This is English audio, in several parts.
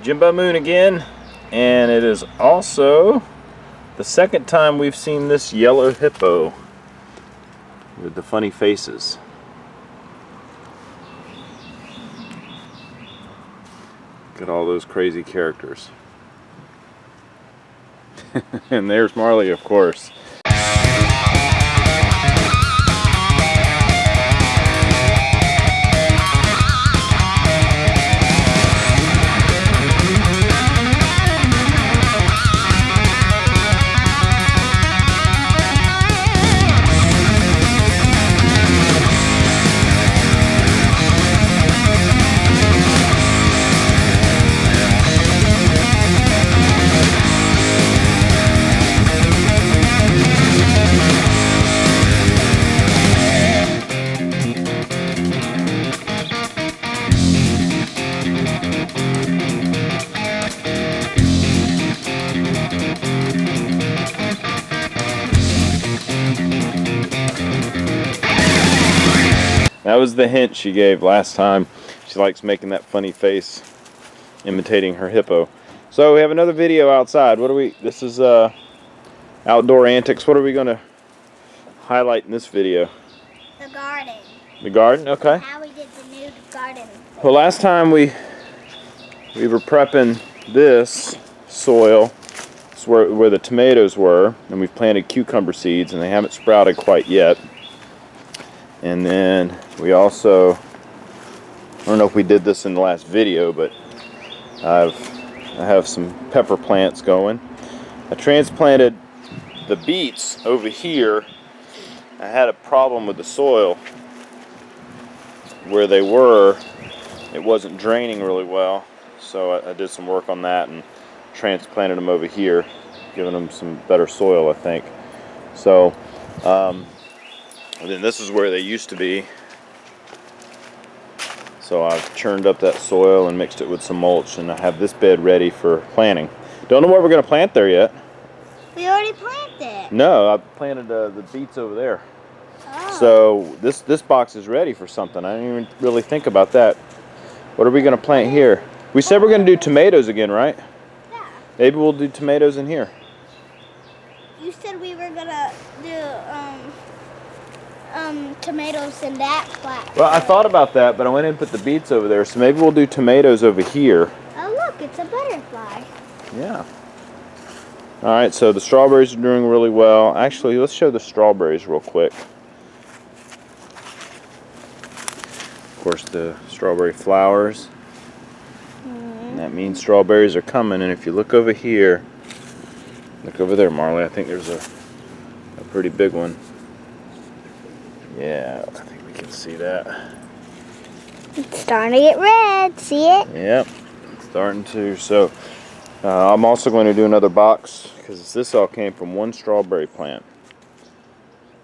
Jimbo Moon again, and it is also the second time we've seen this yellow hippo with the funny faces. Look at all those crazy characters. And there's Marley, of course. That was the hint she gave last time. She likes making that funny face, imitating her hippo. So we have another video outside. This is outdoor antics. What are we going to highlight in this video? The garden. The garden? Okay. How we did the new garden. Well, last time we were prepping this soil. It's where the tomatoes were, and we've planted cucumber seeds, and they haven't sprouted quite yet. And then we also, I don't know if we did this in the last video, but I have some pepper plants going. I transplanted the beets over here. I had a problem with the soil where they were. It wasn't draining really well, so I did some work on that and transplanted them over here, giving them some better soil, I think. So and then this is where they used to be. So I've churned up that soil and mixed it with some mulch, and I have this bed ready for planting. Don't know what we're going to plant there yet. We already planted. No, I planted the beets over there. Oh. So this box is ready for something. I didn't even really think about that. What are we going to plant here? We said we're going to do tomatoes again, right? Yeah. Maybe we'll do tomatoes in here. You said we were going to do tomatoes in that flat. Well, I thought about that, but I went in and put the beets over there, so maybe we'll do tomatoes over here. Oh, look, it's a butterfly. Yeah. All right, so the strawberries are doing really well. Actually, let's show the strawberries real quick. Of course, the strawberry flowers. And that means strawberries are coming. And if you look over here, look over there, Marley. I think there's a pretty big one. Yeah, I think we can see that. It's starting to get red. See it? Yep, it's starting to. So I'm also going to do another box because this all came from one strawberry plant.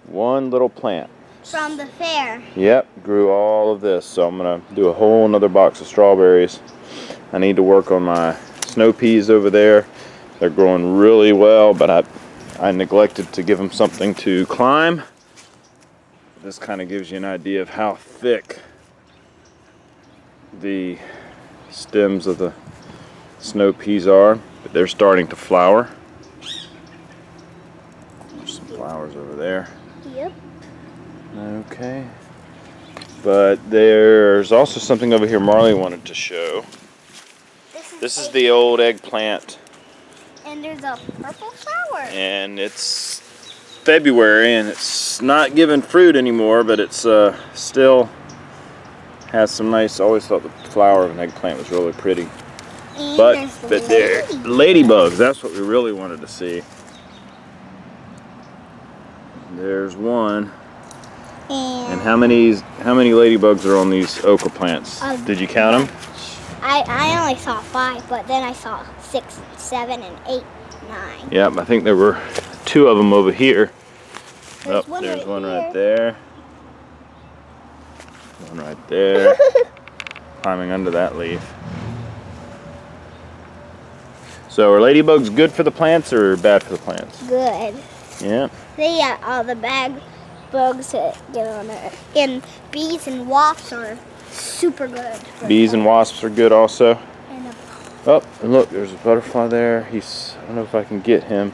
One little plant. From the fair. Yep, grew all of this. So I'm going to do a whole nother box of strawberries. I need to work on my snow peas over there. They're growing really well, but I neglected to give them something to climb. This kind of gives you an idea of how thick the stems of the snow peas are, but they're starting to flower. There's some flowers over there. Yep. Okay. But there's also something over here Marley wanted to show. This is the old eggplant. And there's a purple flower. And it's February and it's not giving fruit anymore, but it's still has some nice. I always thought the flower of an eggplant was really pretty. And But they're ladybugs. That's what we really wanted to see. There's one. And how many ladybugs are on these okra plants? Did you count them? I only saw 5, but then I saw 6, 7, and 8, 9. Yep, I think there were 2 of them over here. There's There's one right right there. One right there. Climbing under that leaf. So are ladybugs good for the plants or bad for the plants? Good. Yeah. They got all the bag bugs that get on it. And bees and wasps are super good. Bees and wasps are good also. And Oh, and look, there's a butterfly there. I don't know if I can get him.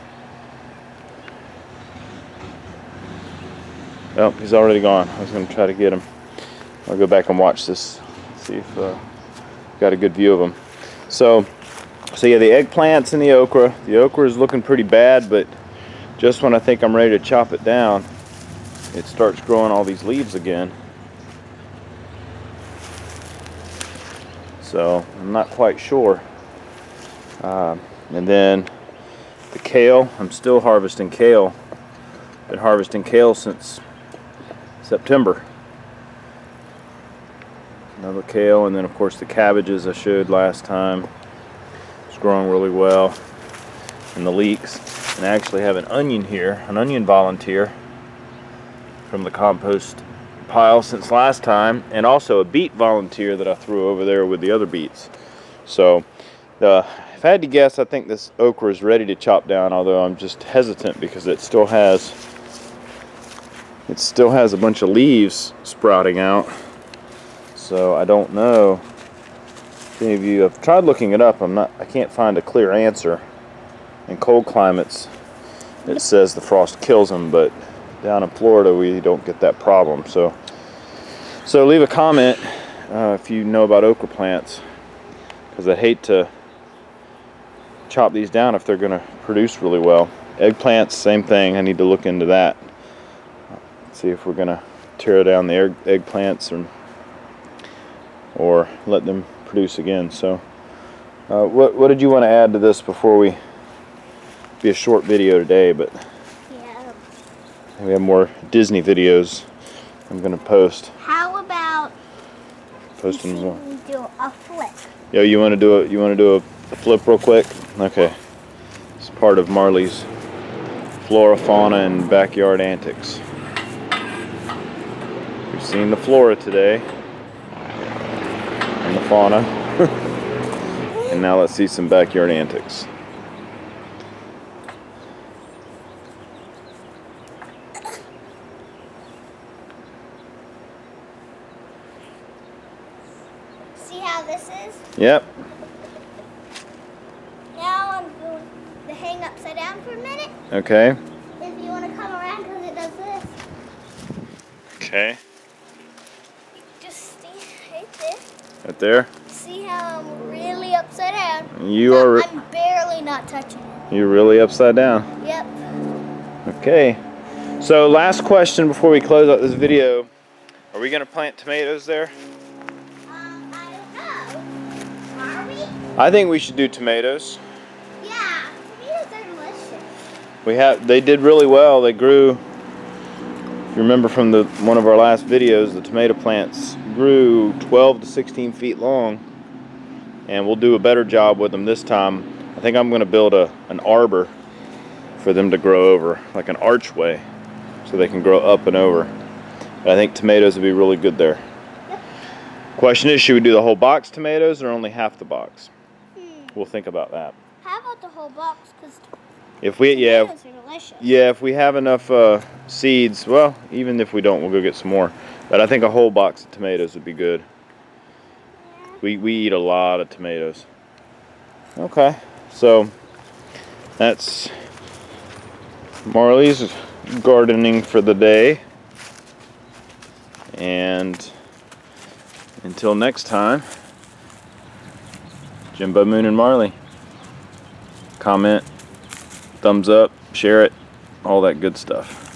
Oh, he's already gone. I was going to try to get him. I'll go back and watch this, see if got a good view of him. So yeah, the eggplants and the okra. The okra is looking pretty bad, but just when I think I'm ready to chop it down, it starts growing all these leaves again. So I'm not quite sure. And then the kale, I'm still harvesting kale. Been harvesting kale since September. Another kale, and then of course the cabbages I showed last time. It's growing really well. And the leeks. And I actually have an onion here, an onion volunteer from the compost pile since last time, and also a beet volunteer that I threw over there with the other beets. So if I had to guess, I think this okra is ready to chop down, although I'm just hesitant because it still has a bunch of sprouting out. So I don't know if any of you have tried looking it up. I can't find a clear answer. In cold climates, it says the frost kills them, but down in Florida we don't get that problem. So leave a comment if you know about okra plants, because I'd hate to chop these down if they're going to produce really well. Eggplants, same thing. I need to look into that. See if we're going to tear down the eggplants or let them produce again. So what did you want to add to this before we be a short video today? But Yeah. we have more Disney videos I'm going to post. How about Posting more. we do a flip? Yo, you want to do a flip real quick? Okay. It's part of Marley's flora, fauna, and backyard antics. We've seen the flora today and the fauna. And now let's see some backyard antics. See how this is? Yep. Now I'm going to hang upside down for a minute. Okay. If you want to come around, because it does this. Okay. Just stay right there. Right there. See how I'm really upside down? I'm barely not touching it. You're really upside down. Yep. Okay. So last question before we close out this video. Are we going to plant tomatoes there? I don't know. Are we? I think we should do tomatoes. Yeah. Tomatoes are delicious. They did really well. They grew, if you remember from one of our last videos, the tomato plants grew 12 to 16 feet long, and we'll do a better job with them this time. I think I'm going to build an arbor for them to grow over, like an archway, so they can grow up and over. But I think tomatoes would be really good there. Yep. Question is, should we do the whole box tomatoes or only half the box? We'll think about that. How about the whole box? Because tomatoes are delicious. Yeah, if we have enough seeds, well, even if we don't, we'll go get some more. But I think a whole box of tomatoes would be good. Yeah. We eat a lot of tomatoes. Okay, so that's Marley's gardening for the day. And until next time, Jimbo, Moon, and Marley. Comment, thumbs up, share it, all that good stuff.